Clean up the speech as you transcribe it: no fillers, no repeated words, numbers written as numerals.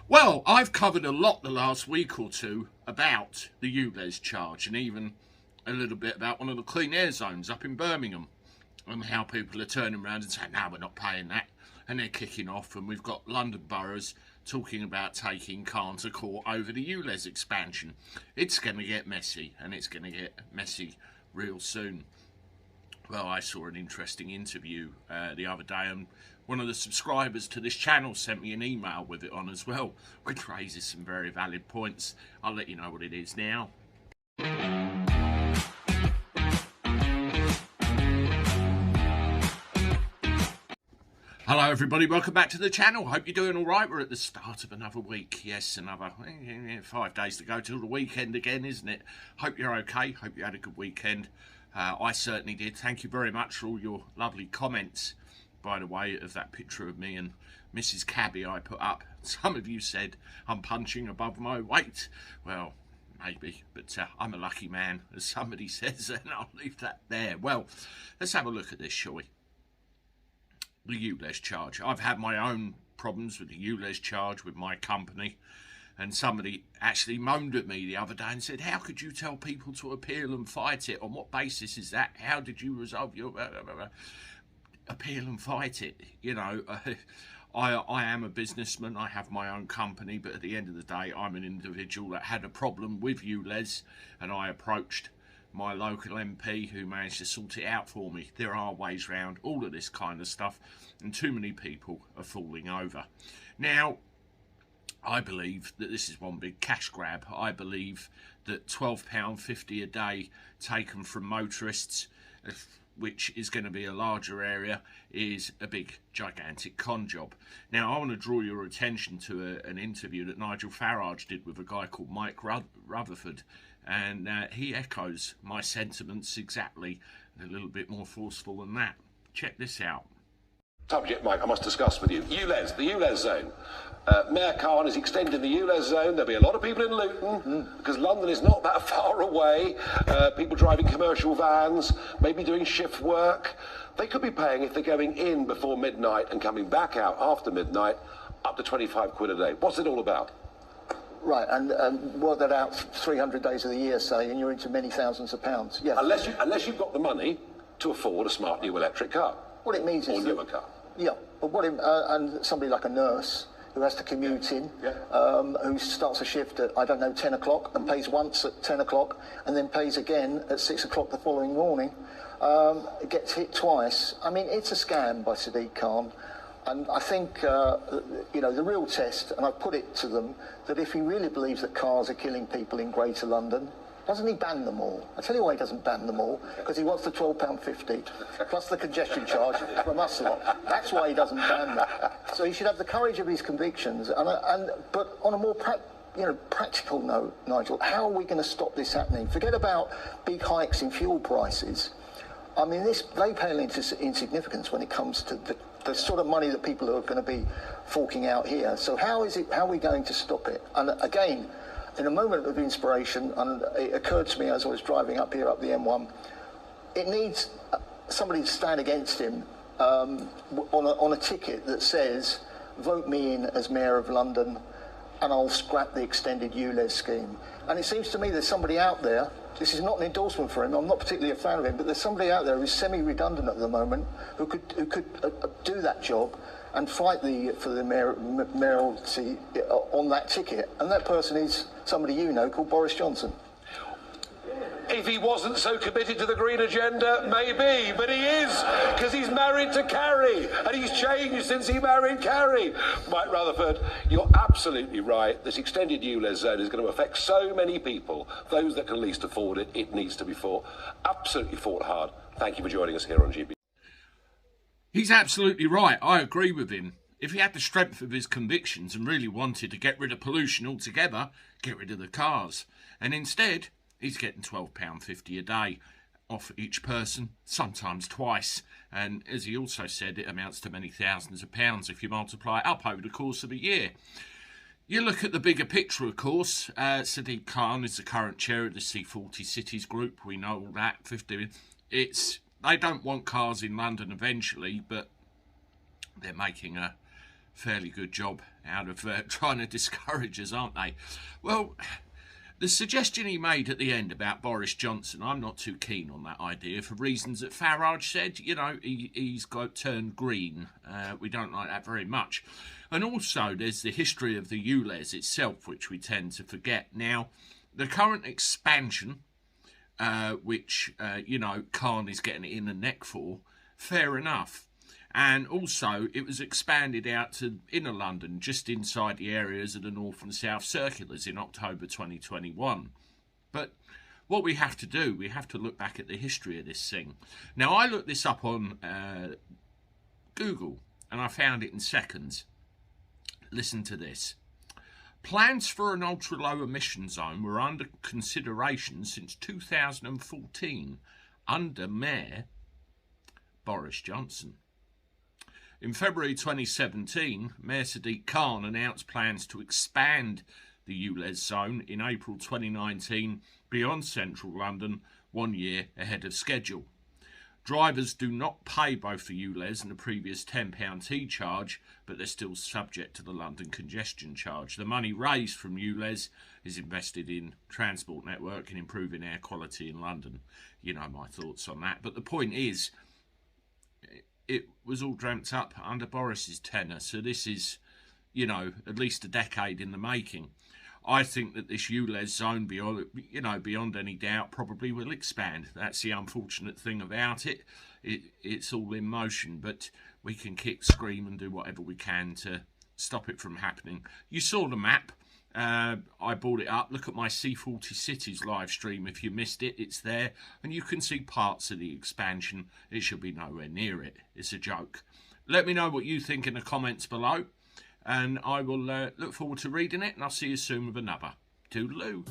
Well, I've covered a lot the last week or two about the ULEZ charge and even a little bit about one of the clean air zones up in Birmingham and how people are turning around and saying, no, we're not paying that. And they're kicking off, and we've got London boroughs talking about taking Khan to court over the ULEZ expansion. It's going to get messy, and it's going to get messy real soon. Well, I saw an interesting interview the other day, and one of the subscribers to this channel sent me an email with it on as well, which raises some very valid points. I'll let you know what it is now. Hello everybody, welcome back to the channel. Hope you're doing alright. We're at the start of another week. Yes, another 5 days to go till the weekend again, isn't it? Hope you're okay. Hope you had a good weekend. I certainly did. Thank you very much for all your lovely comments, by the way, of that picture of me and Mrs. Cabby I put up. Some of you said I'm punching above my weight. Well, maybe, but I'm a lucky man, as somebody says, and I'll leave that there. Well, let's have a look at this, shall we? The ULEZ charge. I've had my own problems with the ULEZ charge with my company, and somebody actually moaned at me the other day and said, how could you tell people to appeal and fight it? On what basis is that? How did you resolve your appeal and fight it? You know, I am a businessman, I have my own company, but at the end of the day, I'm an individual that had a problem with ULEZ, and I approached my local MP who managed to sort it out for me. There are ways around all of this kind of stuff, and too many people are falling over. Now, I believe that this is one big cash grab. I believe that £12.50 a day taken from motorists, which is going to be a larger area, is a big, gigantic con job. Now, I want to draw your attention to an interview that Nigel Farage did with a guy called Mike Rutherford, and he echoes my sentiments exactly, a little bit more forceful than that. Check this out. Subject, Mike, I must discuss with you. ULEZ, the ULEZ zone. Mayor Khan is extending the ULEZ zone. There'll be a lot of people in Luton because London is not that far away. People driving commercial vans, maybe doing shift work. They could be paying, if they're going in before midnight and coming back out after midnight, up to 25 quid a day. What's it all about? Right, and work that out 300 days of the year, say, and you're into many thousands of pounds. Yes. Unless you've got the money to afford a smart new electric car. What it means is... Or newer car. Yeah, but what it, and somebody like a nurse who has to commute in, who starts a shift at, I don't know, 10 o'clock and pays once at 10 o'clock and then pays again at 6 o'clock the following morning, gets hit twice. I mean, it's a scam by Sadiq Khan. And I think, you know, the real test, and I put it to them, that if he really believes that cars are killing people in Greater London, doesn't he ban them all? I tell you why he doesn't ban them all, because he wants the £12.50 plus the congestion charge from us lot. That's why he doesn't ban them. So he should have the courage of his convictions. But on a more practical note, Nigel, how are we going to stop this happening? Forget about big hikes in fuel prices. I mean, they pale into insignificance when it comes to the sort of money that people are going to be forking out here. So how are we going to stop it? And again, in a moment of inspiration, and it occurred to me as I was driving up here up the M1, it needs somebody to stand against him on a ticket that says, vote me in as Mayor of London and I'll scrap the extended ULEZ scheme. And it seems to me there's somebody out there, this is not an endorsement for him, I'm not particularly a fan of him, but there's somebody out there who's semi-redundant at the moment who could do that job and fight for the mayoralty on that ticket. And that person is somebody you know called Boris Johnson. If he wasn't so committed to the green agenda, maybe, but he is, because he's married to Carrie, and he's changed since he married Carrie. Mike Rutherford, you're absolutely right. This extended ULEZ zone is going to affect so many people. Those that can least afford it, it needs to be fought. Absolutely fought hard. Thank you for joining us here on GB. He's absolutely right. I agree with him. If he had the strength of his convictions and really wanted to get rid of pollution altogether, get rid of the cars. And instead, he's getting £12.50 a day off each person, sometimes twice. And as he also said, it amounts to many thousands of pounds if you multiply it up over the course of a year. You look at the bigger picture, of course. Sadiq Khan is the current chair of the C40 Cities Group. We know all that. They don't want cars in London eventually, but they're making a fairly good job out of trying to discourage us, aren't they? Well, the suggestion he made at the end about Boris Johnson, I'm not too keen on that idea for reasons that Farage said. You know, he's got turned green. We don't like that very much. And also, there's the history of the ULEZ itself, which we tend to forget. Now, the current expansion, which, you know, Khan is getting it in the neck for, fair enough. And also, it was expanded out to inner London, just inside the areas of the North and South Circulars in October 2021. But what we have to do, we have to look back at the history of this thing. Now, I looked this up on Google, and I found it in seconds. Listen to this. Plans for an ultra-low emission zone were under consideration since 2014, under Mayor Boris Johnson. In February 2017, Mayor Sadiq Khan announced plans to expand the ULEZ zone in April 2019 beyond central London, 1 year ahead of schedule. Drivers do not pay both the ULEZ and the previous £10 T-charge, but they're still subject to the London congestion charge. The money raised from ULEZ is invested in transport network and improving air quality in London. You know my thoughts on that. But the point is, it was all dreamt up under Boris's tenure, so this is, you know, at least a decade in the making. I think that this ULEZ zone, beyond any doubt, probably will expand. That's the unfortunate thing about it. It's all in motion, but we can kick, scream and do whatever we can to stop it from happening. You saw the map. I brought it up. Look at my C40 Cities live stream. If you missed it, it's there. And you can see parts of the expansion. It should be nowhere near it. It's a joke. Let me know what you think in the comments below. And I will look forward to reading it. And I'll see you soon with another. Toodaloo.